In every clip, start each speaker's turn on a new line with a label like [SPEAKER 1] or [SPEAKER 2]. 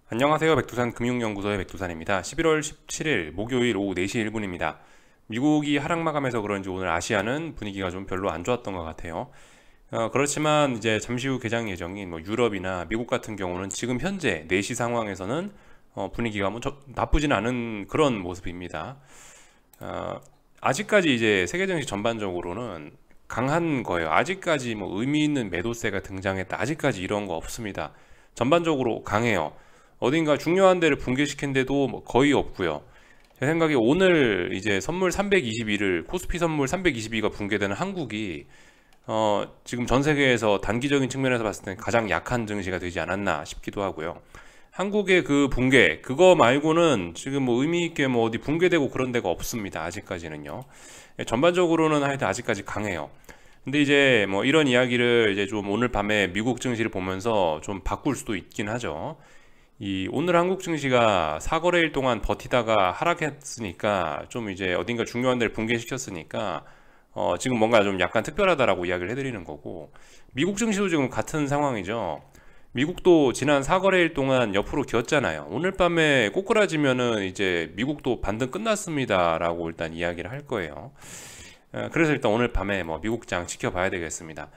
[SPEAKER 1] 안녕하세요. 백두산 금융연구소의 백두산입니다. 11월 17일 목요일 오후 4시 1분입니다. 미국이 하락 마감해서 그런지 오늘 아시아는 분위기가 좀 별로 안 좋았던 것 같아요. 그렇지만 이제 잠시 후 개장 예정인 유럽이나 미국 같은 경우는 지금 현재 4시 상황에서는 분위기가 나쁘진 않은 그런 모습입니다. 어, 아직까지 이제 세계 증시 전반적으로는 강한 거예요. 아직까지 뭐 의미 있는 매도세가 등장했다. 아직까지 이런 거 없습니다. 전반적으로 강해요. 어딘가 중요한 데를 붕괴시킨 데도 뭐 거의 없고요. 제 생각에 오늘 이제 선물 321을 코스피 선물 322가 붕괴되는 한국이 지금 전 세계에서 단기적인 측면에서 봤을 때 가장 약한 증시가 되지 않았나 싶기도 하고요. 한국의 그 붕괴 그거 말고는 지금 뭐 의미 있게 뭐 어디 붕괴되고 그런 데가 없습니다. 아직까지는요. 전반적으로는 하여튼 아직까지 강해요. 근데 이제 뭐 이런 이야기를 이제 좀 오늘 밤에 미국 증시를 보면서 좀 바꿀 수도 있긴 하죠. 이 오늘 한국 증시가 사거래일 동안 버티다가 하락했으니까 좀 이제 어딘가 중요한 데를 붕괴시켰으니까 지금 뭔가 좀 약간 특별하다라고 이야기를 해드리는 거고, 미국 증시도 지금 같은 상황이죠. 미국도 지난 사거래일 동안 옆으로 기었잖아요. 오늘 밤에 꼬꾸라지면은 이제 미국도 반등 끝났습니다라고 일단 이야기를 할 거예요. 그래서 일단 오늘 밤에 뭐 미국장 지켜봐야 되겠습니다.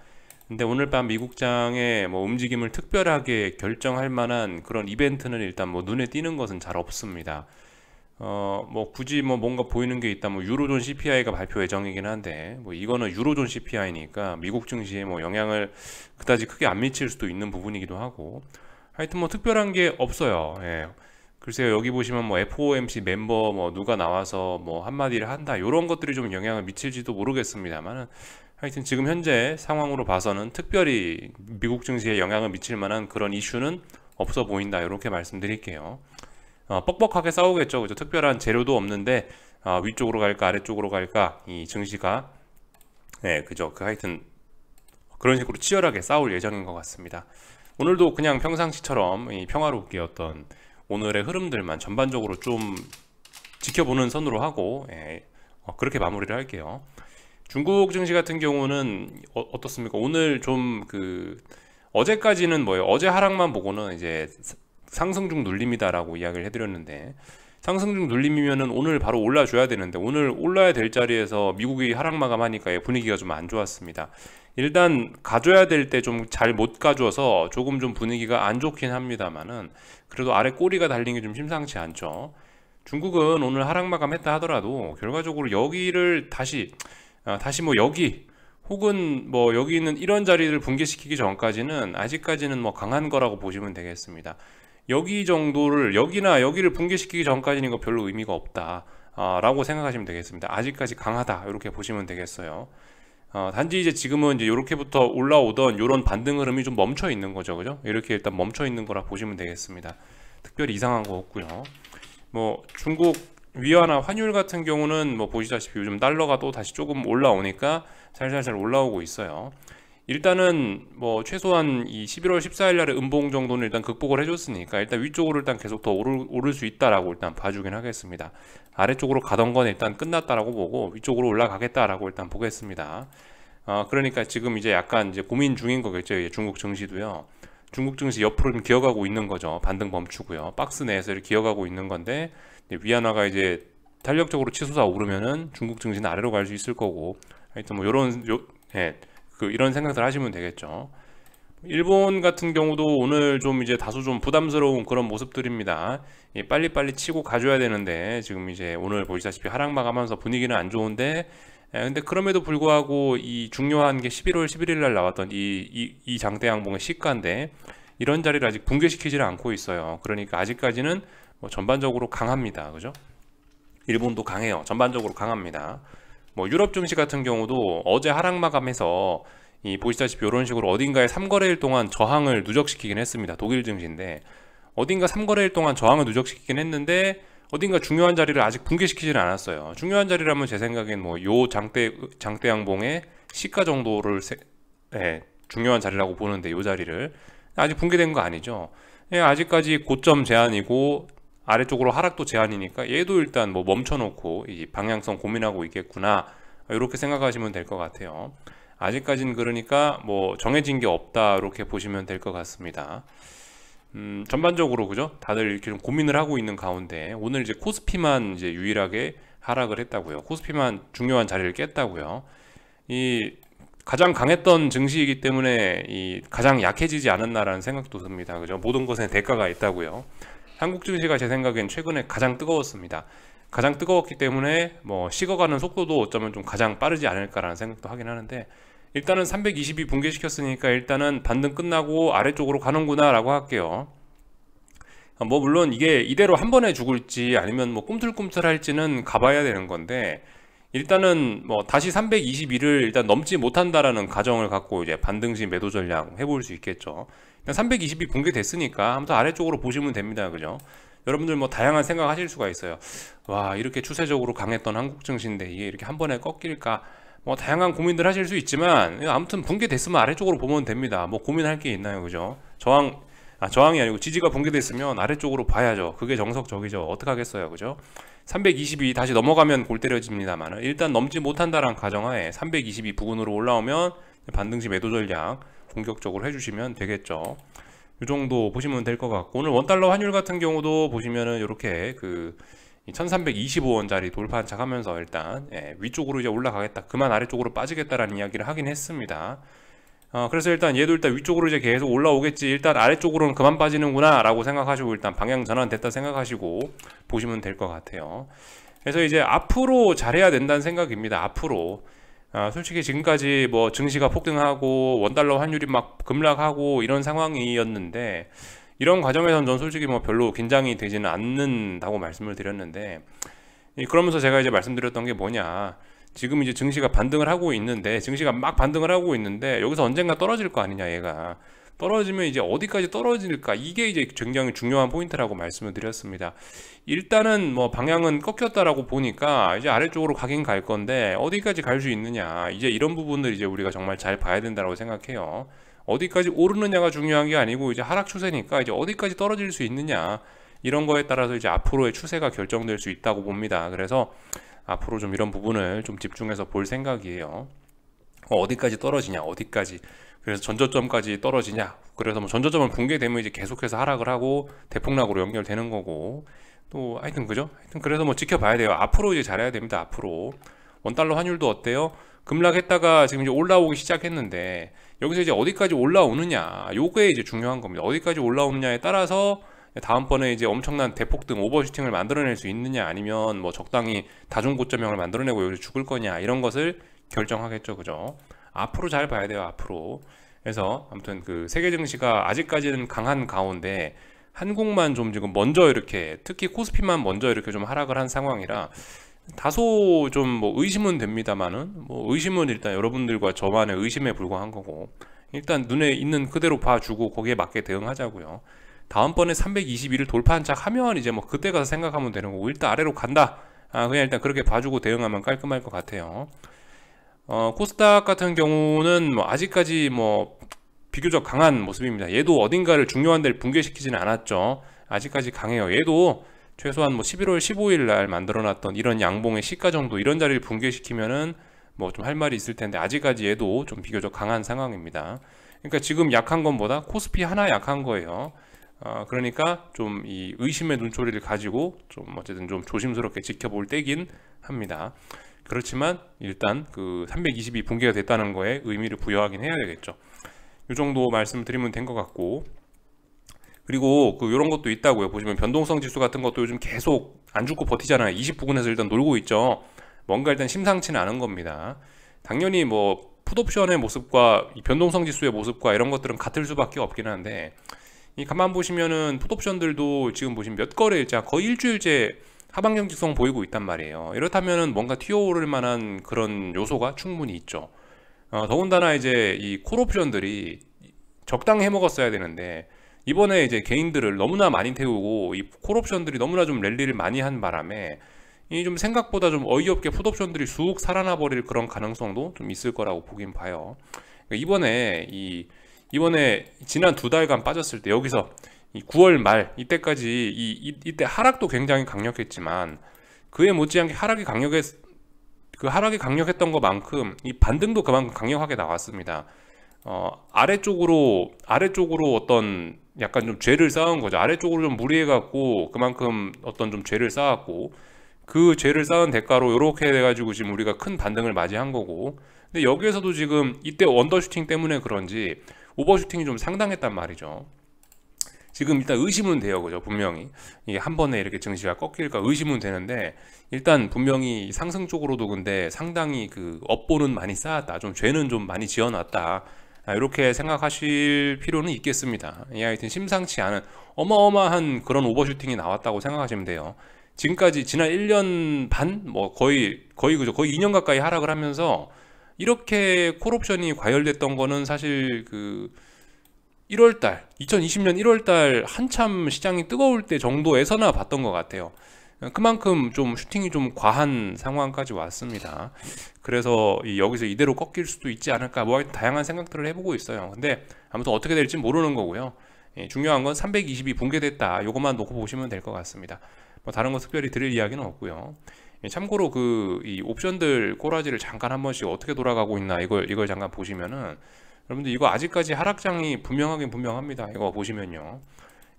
[SPEAKER 1] 근데 오늘 밤 미국장의 뭐 움직임을 특별하게 결정할 만한 그런 이벤트는 일단 뭐 눈에 띄는 것은 잘 없습니다. 뭐 굳이 뭐 뭔가 보이는 게 있다, 뭐 유로존 CPI가 발표 예정이긴 한데, 뭐 이거는 유로존 CPI니까 미국 증시에 뭐 영향을 그다지 크게 안 미칠 수도 있는 부분이기도 하고, 하여튼 뭐 특별한 게 없어요. 예. 글쎄요, 여기 보시면 뭐 FOMC 멤버 뭐 누가 나와서 뭐 한마디를 한다, 이런 것들이 좀 영향을 미칠지도 모르겠습니다만, 하여튼 지금 현재 상황으로 봐서는 특별히 미국 증시에 영향을 미칠 만한 그런 이슈는 없어 보인다, 이렇게 말씀드릴게요. 뻑뻑하게 싸우겠죠. 그죠? 특별한 재료도 없는데 위쪽으로 갈까 아래쪽으로 갈까 이 증시가, 네, 그죠. 그 하여튼 그런 식으로 치열하게 싸울 예정인 것 같습니다. 오늘도 그냥 평상시처럼 이 평화롭게 어떤 오늘의 흐름들만 전반적으로 좀 지켜보는 선으로 하고, 그렇게 마무리를 할게요. 중국 증시 같은 경우는 어떻습니까? 오늘 좀 어제까지는 뭐예요? 어제 하락만 보고는 이제 상승 중 눌림이다라고 이야기를 해드렸는데, 상승 중 눌림이면은 오늘 바로 올라줘야 되는데 오늘 올라야 될 자리에서 미국이 하락 마감하니까 분위기가 좀 안 좋았습니다. 일단 가줘야 될 때 좀 잘 못 가줘서 조금 좀 분위기가 안 좋긴 합니다만은, 그래도 아래 꼬리가 달린 게 좀 심상치 않죠. 중국은 오늘 하락 마감했다 하더라도 결과적으로 여기를 다시 뭐 여기 혹은 뭐 여기 있는 이런 자리를 붕괴시키기 전까지는 아직까지는 뭐 강한 거라고 보시면 되겠습니다. 여기 정도를, 여기나 여기를 붕괴시키기 전까지는 이거 별로 의미가 없다, 라고 생각하시면 되겠습니다. 아직까지 강하다, 이렇게 보시면 되겠어요. 단지 이제 지금은 이제 이렇게부터 올라오던 이런 반등 흐름이 좀 멈춰 있는 거죠. 그죠? 이렇게 일단 멈춰 있는 거라 보시면 되겠습니다. 특별히 이상한 거 없고요. 뭐 중국 위안화 환율 같은 경우는 뭐 보시다시피 요즘 달러가 또 다시 조금 올라오니까 살살살 올라오고 있어요. 일단은 뭐 최소한 이 11월 14일 날의 음봉 정도는 일단 극복을 해줬으니까 일단 위쪽으로 일단 계속 더 오를 수 있다라고 일단 봐주긴 하겠습니다. 아래쪽으로 가던 건 일단 끝났다라고 보고 위쪽으로 올라가겠다라고 일단 보겠습니다. 그러니까 지금 이제 약간 이제 고민 중인 거겠죠. 이제 중국 증시도요. 중국 증시 옆으로 좀 기어가고 있는 거죠. 반등 멈추고요. 박스 내에서 이렇게 기어가고 있는 건데, 위안화가 이제 탄력적으로 치솟아 오르면은 중국 증시는 아래로 갈 수 있을 거고, 하여튼 뭐 이런 생각들 하시면 되겠죠. 일본 같은 경우도 오늘 좀 이제 다소 좀 부담스러운 그런 모습들입니다. 빨리빨리 치고 가줘야 되는데 지금 이제 오늘 보시다시피 하락 마감하면서 분위기는 안 좋은데, 근데 그럼에도 불구하고 이 중요한 게 11월 11일 날 나왔던 이 장대 양봉의 시가인데 이런 자리를 아직 붕괴시키지는 않고 있어요. 그러니까 아직까지는 뭐 전반적으로 강합니다. 그죠? 일본도 강해요. 전반적으로 강합니다. 뭐 유럽 증시 같은 경우도 어제 하락 마감해서 이 보시다시피 이런 식으로 어딘가에 3거래일 동안 저항을 누적시키긴 했습니다. 독일 증시인데 어딘가 3거래일 동안 저항을 누적시키긴 했는데 어딘가 중요한 자리를 아직 붕괴시키지는 않았어요. 중요한 자리라면 제 생각엔 뭐 요 장대 양봉의 시가 정도를 중요한 자리라고 보는데, 요 자리를 아직 붕괴된 거 아니죠. 아직까지 고점 제한이고 아래쪽으로 하락도 제한이니까 얘도 일단 뭐 멈춰놓고 이 방향성 고민하고 있겠구나, 이렇게 생각하시면 될 것 같아요. 아직까지는 그러니까 뭐 정해진 게 없다, 이렇게 보시면 될 것 같습니다. 전반적으로 그죠? 다들 이렇게 좀 고민을 하고 있는 가운데 오늘 이제 코스피만 이제 유일하게 하락을 했다고요. 코스피만 중요한 자리를 깼다고요. 이 가장 강했던 증시이기 때문에 이 가장 약해지지 않았나라는 생각도 듭니다. 그죠? 모든 것에 대가가 있다고요. 한국 증시가 제 생각엔 최근에 가장 뜨거웠습니다. 가장 뜨거웠기 때문에 뭐 식어가는 속도도 어쩌면 좀 가장 빠르지 않을까라는 생각도 하긴 하는데, 일단은 320이 붕괴시켰으니까 일단은 반등 끝나고 아래쪽으로 가는구나 라고 할게요. 뭐 물론 이게 이대로 한 번에 죽을지 아니면 뭐 꿈틀꿈틀 할지는 가봐야 되는 건데, 일단은 뭐 다시 321을 일단 넘지 못한다라는 가정을 갖고 이제 반등시 매도 전략 해볼 수 있겠죠. 320이 붕괴됐으니까 아무튼 아래쪽으로 보시면 됩니다. 그죠? 여러분들 뭐 다양한 생각 하실 수가 있어요. 와, 이렇게 추세적으로 강했던 한국 증시인데 이게 이렇게 한 번에 꺾일까? 뭐 다양한 고민들 하실 수 있지만 아무튼 붕괴됐으면 아래쪽으로 보면 됩니다. 뭐 고민할 게 있나요? 그죠? 저항이 아니고 지지가 붕괴됐으면 아래쪽으로 봐야죠. 그게 정석적이죠. 어떡하겠어요. 그죠? 320이 다시 넘어가면 골 때려집니다만 일단 넘지 못한다는 가정하에 322 부근으로 올라오면 반등시 매도 전략 공격적으로 해주시면 되겠죠. 이 정도 보시면 될 것 같고, 오늘 원달러 환율 같은 경우도 보시면은 이렇게 그 1325원짜리 돌파한착 하면서 일단 위쪽으로 이제 올라가겠다, 그만 아래쪽으로 빠지겠다라는 이야기를 하긴 했습니다. 그래서 일단 얘도 일단 위쪽으로 이제 계속 올라오겠지, 일단 아래쪽으로는 그만 빠지는구나 라고 생각하시고 일단 방향 전환됐다 생각하시고 보시면 될 것 같아요. 그래서 이제 앞으로 잘해야 된다는 생각입니다. 앞으로 솔직히 지금까지 뭐 증시가 폭등하고 원달러 환율이 막 급락하고 이런 상황이었는데, 이런 과정에서는 전 솔직히 뭐 별로 긴장이 되지는 않는다고 말씀을 드렸는데, 그러면서 제가 이제 말씀드렸던 게 뭐냐, 지금 이제 증시가 반등을 하고 있는데, 증시가 막 반등을 하고 있는데 여기서 언젠가 떨어질 거 아니냐, 얘가 떨어지면 이제 어디까지 떨어질까, 이게 이제 굉장히 중요한 포인트라고 말씀을 드렸습니다. 일단은 뭐 방향은 꺾였다라고 보니까 이제 아래쪽으로 가긴 갈 건데 어디까지 갈 수 있느냐, 이제 이런 부분들 이제 우리가 정말 잘 봐야 된다고 생각해요. 어디까지 오르느냐가 중요한 게 아니고 이제 하락 추세니까 이제 어디까지 떨어질 수 있느냐, 이런 거에 따라서 이제 앞으로의 추세가 결정될 수 있다고 봅니다. 그래서 앞으로 좀 이런 부분을 좀 집중해서 볼 생각이에요. 어디까지 떨어지냐, 어디까지, 그래서 전저점까지 떨어지냐, 그래서 뭐 전저점을 붕괴되면 이제 계속해서 하락을 하고 대폭락으로 연결되는 거고, 또 하여튼 그죠? 하여튼 그래서 뭐 지켜봐야 돼요. 앞으로 이제 잘해야 됩니다. 앞으로 원달러 환율도 어때요? 급락했다가 지금 이제 올라오기 시작했는데 여기서 이제 어디까지 올라오느냐, 요게 이제 중요한 겁니다. 어디까지 올라오느냐에 따라서 다음번에 이제 엄청난 대폭등 오버슈팅을 만들어낼 수 있느냐, 아니면 뭐 적당히 다중고점형을 만들어내고 여기서 죽을 거냐, 이런 것을 결정하겠죠. 그죠? 앞으로 잘 봐야 돼요. 앞으로. 그래서 아무튼 그 세계 증시가 아직까지는 강한 가운데 한국만 좀 지금 먼저 이렇게, 특히 코스피만 먼저 이렇게 좀 하락을 한 상황이라 다소 좀 뭐 의심은 됩니다만은, 뭐 의심은 일단 여러분들과 저만의 의심에 불과한 거고, 일단 눈에 있는 그대로 봐주고 거기에 맞게 대응하자고요. 다음번에 321을 돌파한 척 하면 이제 뭐 그때 가서 생각하면 되는 거고, 일단 아래로 간다, 그냥 일단 그렇게 봐주고 대응하면 깔끔할 것 같아요. 코스닥 같은 경우는 뭐 아직까지 뭐 비교적 강한 모습입니다. 얘도 어딘가를 중요한 데를 붕괴시키지는 않았죠. 아직까지 강해요. 얘도 최소한 뭐 11월 15일 날 만들어놨던 이런 양봉의 시가 정도, 이런 자리를 붕괴시키면은 뭐 좀 할 말이 있을 텐데, 아직까지 얘도 좀 비교적 강한 상황입니다. 그러니까 지금 약한 것보다 코스피 하나 약한 거예요. 그러니까 좀 이 의심의 눈초리를 가지고 좀 어쨌든 좀 조심스럽게 지켜볼 때긴 합니다. 그렇지만 일단 그 322 붕괴가 됐다는 거에 의미를 부여하긴 해야 되겠죠. 이 정도 말씀드리면 된 것 같고, 그리고 그 이런 것도 있다고요. 보시면 변동성 지수 같은 것도 요즘 계속 안 죽고 버티잖아요. 20 부근에서 일단 놀고 있죠. 뭔가 일단 심상치는 않은 겁니다. 당연히 뭐 풋옵션의 모습과 이 변동성 지수의 모습과 이런 것들은 같을 수밖에 없긴 한데, 이 가만 보시면은 풋옵션들도 지금 보시면 몇 거래일째, 거의 일주일째 하방경 직성 보이고 있단 말이에요. 이렇다면은 뭔가 튀어오를 만한 그런 요소가 충분히 있죠. 더군다나 이제 이 콜옵션들이 적당히 해먹었어야 되는데, 이번에 이제 개인들을 너무나 많이 태우고 이 콜옵션들이 너무나 좀 랠리를 많이 한 바람에 이 좀 생각보다 좀 어이없게 풋옵션들이 쑥 살아나 버릴 그런 가능성도 좀 있을 거라고 보긴 봐요. 이번에 지난 2달간 빠졌을 때 여기서 이 9월 말 이때까지 이때 하락도 굉장히 강력했지만, 그에 못지않게 하락이 강력했던 것만큼 이 반등도 그만큼 강력하게 나왔습니다. 아래쪽으로 어떤 약간 좀 죄를 쌓은 거죠. 아래쪽으로 좀 무리해 갖고 그만큼 어떤 좀 죄를 쌓았고, 그 죄를 쌓은 대가로 이렇게 돼가지고 지금 우리가 큰 반등을 맞이한 거고, 근데 여기에서도 지금 이때 언더슈팅 때문에 그런지 오버슈팅이 좀 상당했단 말이죠. 지금 일단 의심은 돼요, 그죠? 분명히 이게 한 번에 이렇게 증시가 꺾일까 의심은 되는데, 일단 분명히 상승 쪽으로도 근데 상당히 그 업보는 많이 쌓았다, 좀 죄는 좀 많이 지어놨다, 이렇게 생각하실 필요는 있겠습니다. 예, 하여튼 심상치 않은 어마어마한 그런 오버슈팅이 나왔다고 생각하시면 돼요. 지금까지 지난 1년 반, 뭐 거의 그죠, 거의 2년 가까이 하락을 하면서 이렇게 콜옵션이 과열됐던 거는 사실 그 1월달, 2020년 1월달 한참 시장이 뜨거울 때 정도에서나 봤던 것 같아요. 그만큼 좀 슈팅이 좀 과한 상황까지 왔습니다. 그래서 여기서 이대로 꺾일 수도 있지 않을까, 뭐 다양한 생각들을 해보고 있어요. 근데 아무튼 어떻게 될지 모르는 거고요. 중요한 건 320이 붕괴됐다, 요것만 놓고 보시면 될 것 같습니다. 뭐 다른 거 특별히 드릴 이야기는 없고요. 참고로 이 옵션들 꼬라지를 잠깐 한 번씩 어떻게 돌아가고 있나, 이걸 잠깐 보시면은, 여러분들 이거 아직까지 하락장이 분명하긴 분명합니다. 이거 보시면요,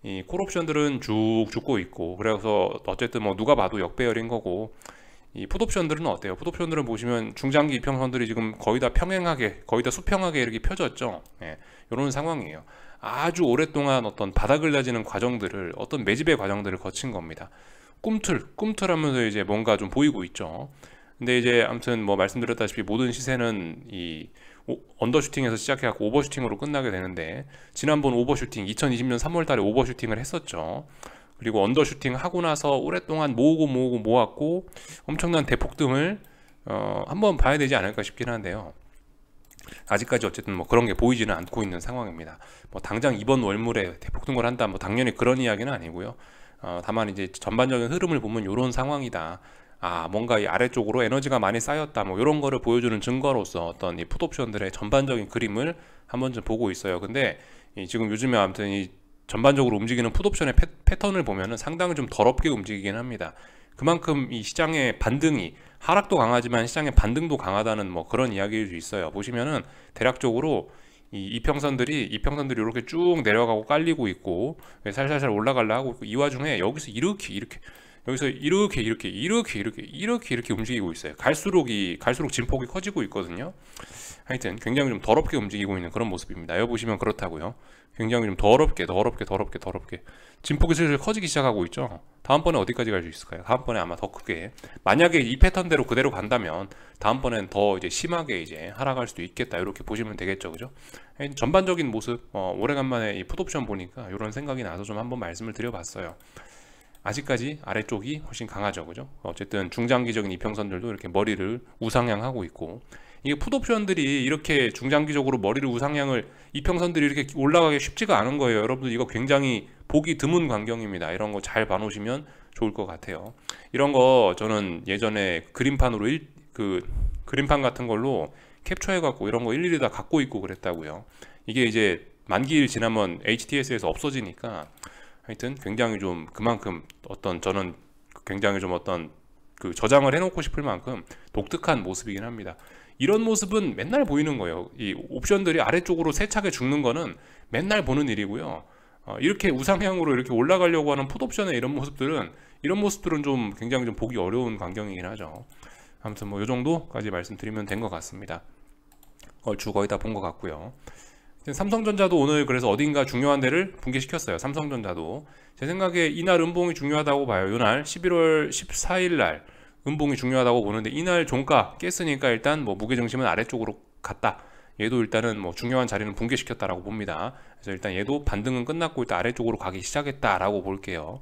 [SPEAKER 1] 이 콜옵션들은 쭉 죽고 있고, 그래서 어쨌든 뭐 누가 봐도 역배열인 거고, 이 풋옵션들은 어때요? 풋옵션들은 보시면 중장기 이평선들이 지금 거의 다 평행하게, 거의 다 수평하게 이렇게 펴졌죠. 예, 이런 상황이에요. 아주 오랫동안 어떤 바닥을 다지는 과정들을, 어떤 매집의 과정들을 거친 겁니다. 꿈틀하면서 이제 뭔가 좀 보이고 있죠. 근데 이제 아무튼 뭐 말씀드렸다시피 모든 시세는 이 언더슈팅에서 시작해갖고 오버슈팅으로 끝나게 되는데, 지난번 오버슈팅 2020년 3월 달에 오버슈팅을 했었죠. 그리고 언더슈팅 하고 나서 오랫동안 모았고 엄청난 대폭등을 한번 봐야 되지 않을까 싶긴 한데요. 아직까지 어쨌든 뭐 그런 게 보이지는 않고 있는 상황입니다. 뭐 당장 이번 월물에 대폭등을 한다, 뭐 당연히 그런 이야기는 아니고요. 다만 이제 전반적인 흐름을 보면 이런 상황이다, 뭔가 이 아래쪽으로 에너지가 많이 쌓였다, 뭐 이런 거를 보여주는 증거로서 어떤 이 풋옵션들의 전반적인 그림을 한번 좀 보고 있어요. 근데 지금 요즘에 아무튼 이 전반적으로 움직이는 풋옵션의 패턴을 보면은 상당히 좀 더럽게 움직이긴 합니다. 그만큼 이 시장의 반등이, 하락도 강하지만 시장의 반등도 강하다는 뭐 그런 이야기일 수 있어요. 보시면은 대략적으로 이평선들이 이렇게 쭉 내려가고 깔리고 있고, 살살살 올라가려 하고 있고, 이 와중에 여기서 이렇게 움직이고 있어요. 갈수록 진폭이 커지고 있거든요. 하여튼 굉장히 좀 더럽게 움직이고 있는 그런 모습입니다. 여기 보시면 그렇다고요. 굉장히 좀 더럽게 진폭이 슬슬 커지기 시작하고 있죠. 다음번에 어디까지 갈 수 있을까요? 다음번에 아마 더 크게, 만약에 이 패턴대로 그대로 간다면 다음번엔 더 이제 심하게 이제 하락할 수도 있겠다, 이렇게 보시면 되겠죠, 그죠? 전반적인 모습, 오래간만에 이 풋옵션 보니까 이런 생각이 나서 좀 한번 말씀을 드려봤어요. 아직까지 아래쪽이 훨씬 강하죠, 그죠? 어쨌든 중장기적인 이평선들도 이렇게 머리를 우상향하고 있고, 이게 풋옵션들이 이렇게 중장기적으로 머리를 우상향을, 이평선들이 이렇게 올라가기 쉽지가 않은 거예요. 여러분들 이거 굉장히 보기 드문 광경입니다. 이런 거 잘 봐놓으시면 좋을 것 같아요. 이런 거 저는 예전에 그림판으로 그림판 같은 걸로 캡처해갖고 이런 거 일일이 다 갖고 있고 그랬다고요. 이게 이제 만기일 지나면 HTS에서 없어지니까, 하여튼 굉장히 좀 그만큼 저는 굉장히 좀 그 저장을 해놓고 싶을 만큼 독특한 모습이긴 합니다. 이런 모습은 맨날 보이는 거예요. 이 옵션들이 아래쪽으로 세차게 죽는 거는 맨날 보는 일이고요. 이렇게 우상향으로 이렇게 올라가려고 하는 풋옵션의 이런 모습들은 좀 굉장히 좀 보기 어려운 광경이긴 하죠. 아무튼 뭐 이 정도까지 말씀드리면 된 것 같습니다. 얼추 거의 다 본 것 같고요. 삼성전자도 오늘 그래서 어딘가 중요한 데를 붕괴시켰어요. 삼성전자도 제 생각에 이날 음봉이 중요하다고 봐요. 이날 11월 14일 날 음봉이 중요하다고 보는데, 이날 종가 깼으니까 일단 뭐 무게중심은 아래쪽으로 갔다, 얘도 일단은 뭐 중요한 자리는 붕괴시켰다라고 봅니다. 그래서 일단 얘도 반등은 끝났고 일단 아래쪽으로 가기 시작했다라고 볼게요.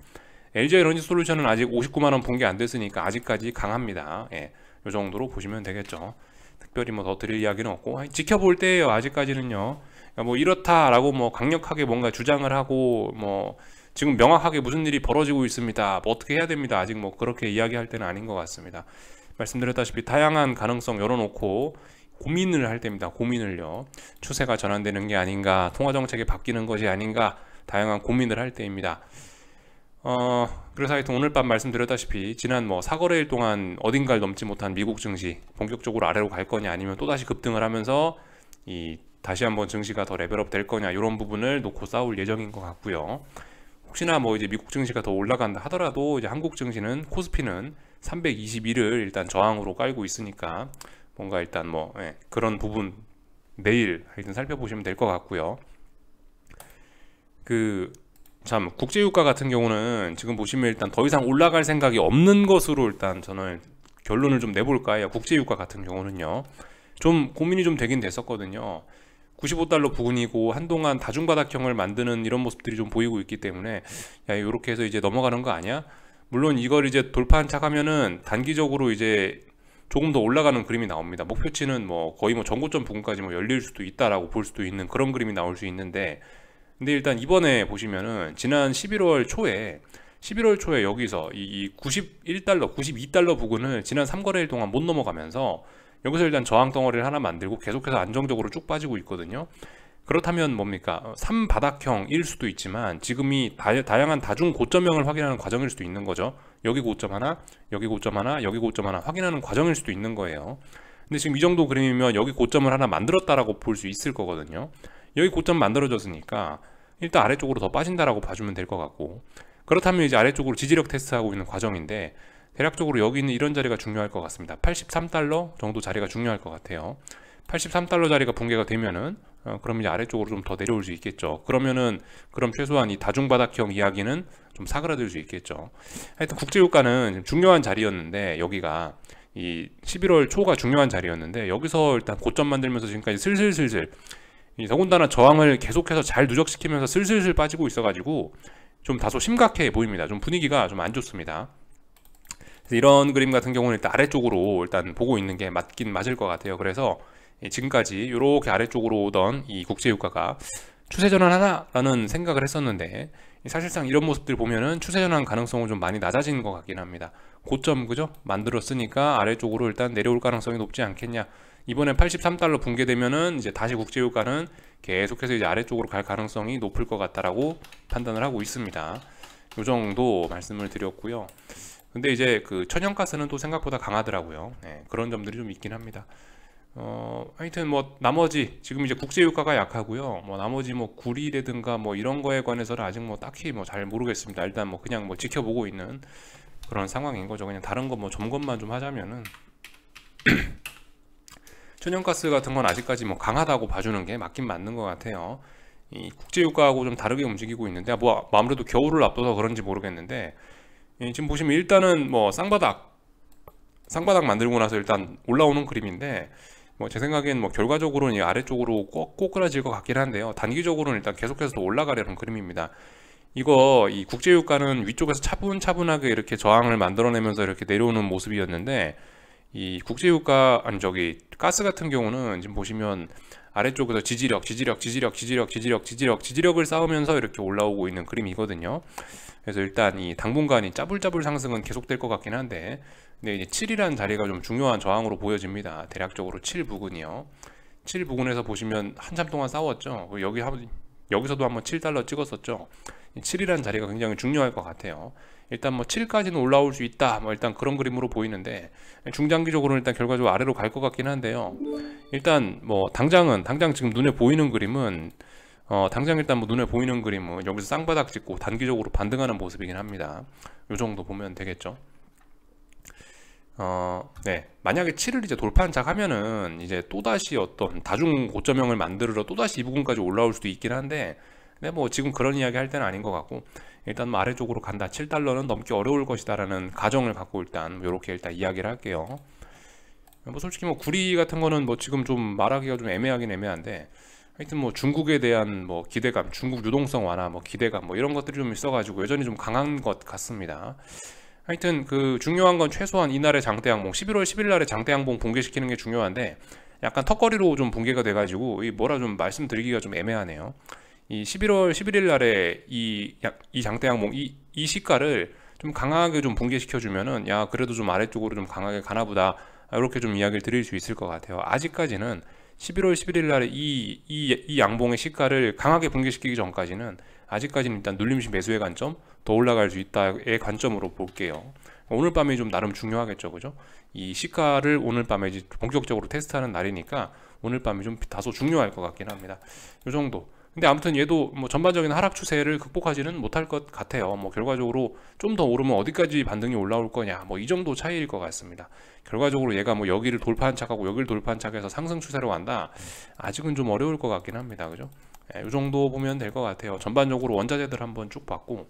[SPEAKER 1] LG 에너지솔루션은 아직 59만원 붕괴 안 됐으니까 아직까지 강합니다. 예, 이 정도로 보시면 되겠죠. 특별히 뭐 더 드릴 이야기는 없고, 지켜볼 때예요. 아직까지는요. 그러니까 뭐 이렇다라고 뭐 강력하게 뭔가 주장을 하고, 뭐 지금 명확하게 무슨 일이 벌어지고 있습니다, 뭐 어떻게 해야 됩니다, 아직 뭐 그렇게 이야기할 때는 아닌 것 같습니다. 말씀드렸다시피 다양한 가능성 열어놓고 고민을 할 때입니다. 고민을요. 추세가 전환되는 게 아닌가, 통화정책이 바뀌는 것이 아닌가, 다양한 고민을 할 때입니다. 그래서 하여튼 오늘 밤 말씀드렸다시피 지난 뭐 4거래일 동안 어딘가를 넘지 못한 미국 증시 본격적으로 아래로 갈 거냐, 아니면 또다시 급등을 하면서 이 다시 한번 증시가 더 레벨업 될 거냐 이런 부분을 놓고 싸울 예정인 것 같고요. 혹시나 뭐 이제 미국 증시가 더 올라간다 하더라도 이제 한국 증시는 코스피는 321을 일단 저항으로 깔고 있으니까 뭔가 일단 뭐 그런 부분 내일 하여튼 살펴보시면 될 것 같고요. 참 국제유가 같은 경우는 지금 보시면 일단 더 이상 올라갈 생각이 없는 것으로 일단 저는 결론을 좀 내볼까 해요. 국제유가 같은 경우는요. 좀 고민이 좀 되긴 됐었거든요. 95달러 부근이고 한동안 다중바닥형을 만드는 이런 모습들이 좀 보이고 있기 때문에 야 이렇게 해서 이제 넘어가는 거 아니야? 물론 이걸 이제 돌파한 척하면은 단기적으로 이제 조금 더 올라가는 그림이 나옵니다. 목표치는 뭐 거의 뭐 전고점 부근까지 뭐 열릴 수도 있다라고 볼 수도 있는 그런 그림이 나올 수 있는데, 근데 일단 이번에 보시면은 지난 11월 초에 여기서 이 91달러, 92달러 부근을 지난 3거래일 동안 못 넘어가면서 여기서 일단 저항 덩어리를 하나 만들고 계속해서 안정적으로 쭉 빠지고 있거든요. 그렇다면 뭡니까? 3바닥형일 수도 있지만 지금이 다양한 다중 고점형을 확인하는 과정일 수도 있는 거죠. 여기 고점 하나, 여기 고점 하나, 여기 고점 하나 확인하는 과정일 수도 있는 거예요. 근데 지금 이 정도 그림이면 여기 고점을 하나 만들었다라고 볼 수 있을 거거든요. 여기 고점 만들어졌으니까 일단 아래쪽으로 더 빠진다라고 봐주면 될 것 같고, 그렇다면 이제 아래쪽으로 지지력 테스트하고 있는 과정인데 대략적으로 여기 있는 이런 자리가 중요할 것 같습니다. 83달러 정도 자리가 중요할 것 같아요. 83달러 자리가 붕괴가 되면은 그럼 이제 아래쪽으로 좀 더 내려올 수 있겠죠. 그러면은 그럼 최소한 이 다중바닥형 이야기는 좀 사그라들 수 있겠죠. 하여튼 국제유가는 중요한 자리였는데 여기가 이 11월 초가 중요한 자리였는데 여기서 일단 고점 만들면서 지금까지 슬슬슬슬 더군다나 저항을 계속해서 잘 누적시키면서 슬슬슬 빠지고 있어가지고 좀 다소 심각해 보입니다. 좀 분위기가 좀 안 좋습니다. 이런 그림 같은 경우는 일단 아래쪽으로 일단 보고 있는 게 맞긴 맞을 것 같아요. 그래서 지금까지 이렇게 아래쪽으로 오던 이 국제유가가 추세전환하나라는 생각을 했었는데 사실상 이런 모습들 보면은 추세전환 가능성은 좀 많이 낮아지는 것 같긴 합니다. 고점 그죠? 만들었으니까 아래쪽으로 일단 내려올 가능성이 높지 않겠냐. 이번에 83달러 붕괴되면은 이제 다시 국제유가는 계속해서 이제 아래쪽으로 갈 가능성이 높을 것 같다라고 판단을 하고 있습니다. 이 정도 말씀을 드렸고요. 근데 이제 그 천연가스는 또 생각보다 강하더라고요. 그런 점들이 좀 있긴 합니다. 하여튼 뭐 나머지 지금 이제 국제유가가 약하고요. 뭐 나머지 뭐 구리라든가 뭐 이런 거에 관해서는 아직 뭐 딱히 뭐 잘 모르겠습니다. 일단 뭐 그냥 뭐 지켜보고 있는 그런 상황인 거죠. 그냥 다른 거 뭐 점검만 좀 하자면은 천연가스 같은 건 아직까지 뭐 강하다고 봐주는 게 맞긴 맞는 것 같아요. 이 국제유가하고 좀 다르게 움직이고 있는데 뭐 아무래도 겨울을 앞둬서 그런지 모르겠는데 지금 보시면 일단은 뭐 쌍바닥 만들고 나서 일단 올라오는 그림인데 뭐 제 생각엔 뭐 결과적으로는 이 아래쪽으로 꼭 꼬꾸라질 것 같긴 한데요. 단기적으로는 일단 계속해서 또 올라가려는 그림입니다. 이거 이 국제유가는 위쪽에서 차분차분하게 이렇게 저항을 만들어내면서 이렇게 내려오는 모습이었는데 이 국제유가 가스 같은 경우는 지금 보시면 아래쪽에서 지지력을 쌓으면서 이렇게 올라오고 있는 그림이거든요. 그래서 일단 이 당분간 이 짜불짜불 상승은 계속될 것 같긴 한데, 근데 이제 7이라는 자리가 좀 중요한 저항으로 보여집니다. 대략적으로 7 부근이요. 7 부근에서 보시면 한참 동안 싸웠죠. 여기서도 한번 7달러 찍었었죠. 7이라는 자리가 굉장히 중요할 것 같아요. 일단 뭐 7까지는 올라올 수 있다, 뭐 일단 그런 그림으로 보이는데 중장기적으로는 일단 결과적으로 아래로 갈 것 같긴 한데요. 일단 뭐 당장 지금 눈에 보이는 그림은 당장 일단 뭐 눈에 보이는 그림은 여기서 쌍바닥 찍고 단기적으로 반등하는 모습이긴 합니다. 요 정도 보면 되겠죠. 만약에 7을 이제 돌파한착하면은 이제 또다시 어떤 다중 고점형을 만들어 또다시 이 부분까지 올라올 수도 있긴 한데, 근데 뭐 지금 그런 이야기 할 때는 아닌 것 같고, 일단 뭐 아래쪽으로 간다, 7달러는 넘기 어려울 것이다 라는 가정을 갖고 일단 요렇게 일단 이야기를 할게요. 뭐 솔직히 뭐 구리 같은 거는 뭐 지금 좀 말하기가 좀 애매하긴 애매한데, 하여튼 뭐 중국에 대한 뭐 기대감, 중국 유동성 완화 뭐 기대감 뭐 이런 것들이 좀 있어가지고 여전히 좀 강한 것 같습니다. 하여튼 그 중요한 건 최소한 이날의 장대 항봉 11월 10일 날의 장대 항봉 붕괴시키는 게 중요한데, 약간 턱걸이로 좀 붕괴가 돼가지고 이 뭐라 좀 말씀드리기가 좀 애매하네요. 이 11월 11일 날에 이 장대 항봉 이 시가를 좀 강하게 좀 붕괴시켜 주면은 야 그래도 좀 아래쪽으로 좀 강하게 가나보다, 이렇게 좀 이야기를 드릴 수 있을 것 같아요. 아직까지는 11월 11일 날에 이 양봉의 시가를 강하게 붕괴시키기 전까지는 아직까지는 일단 눌림시 매수의 관점, 더 올라갈 수 있다의 관점으로 볼게요. 오늘 밤이 좀 나름 중요하겠죠, 그죠? 이 시가를 오늘 밤에 이제 본격적으로 테스트하는 날이니까 오늘 밤이 좀 다소 중요할 것 같긴 합니다. 요 정도. 근데 아무튼 얘도 뭐 전반적인 하락 추세를 극복하지는 못할 것 같아요. 뭐 결과적으로 좀 더 오르면 어디까지 반등이 올라올 거냐, 뭐 이 정도 차이일 것 같습니다. 결과적으로 얘가 뭐 여기를 돌파한 척하고 여기를 돌파한 척해서 상승 추세로 간다, 아직은 좀 어려울 것 같긴 합니다. 그죠? 예, 이 정도 보면 될 것 같아요. 전반적으로 원자재들 한번 쭉 봤고,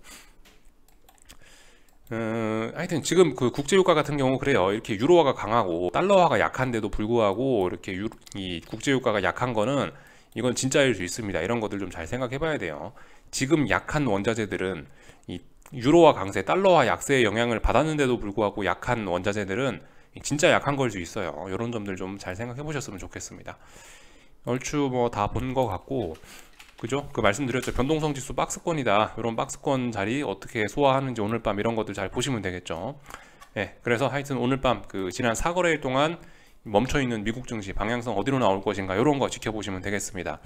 [SPEAKER 1] 하여튼 지금 그 국제유가 같은 경우 그래요. 이렇게 유로화가 강하고 달러화가 약한데도 불구하고 이렇게 이 국제유가가 약한 거는 이건 진짜일 수 있습니다. 이런 것들 좀 잘 생각해 봐야 돼요. 지금 약한 원자재들은 이 유로화 강세, 달러화 약세의 영향을 받았는데도 불구하고 약한 원자재들은 진짜 약한 걸 수 있어요. 이런 점들 좀 잘 생각해 보셨으면 좋겠습니다. 얼추 뭐 다 본 것 같고, 그죠? 그 말씀드렸죠. 변동성 지수 박스권이다. 이런 박스권 자리 어떻게 소화하는지 오늘 밤 이런 것들 잘 보시면 되겠죠. 예, 그래서 하여튼 오늘 밤 그 지난 4거래일 동안 멈춰있는 미국 증시 방향성 어디로 나올 것인가 이런 거 지켜보시면 되겠습니다.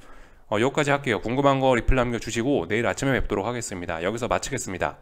[SPEAKER 1] 여기까지 할게요. 궁금한 거 리플 남겨주시고 내일 아침에 뵙도록 하겠습니다. 여기서 마치겠습니다.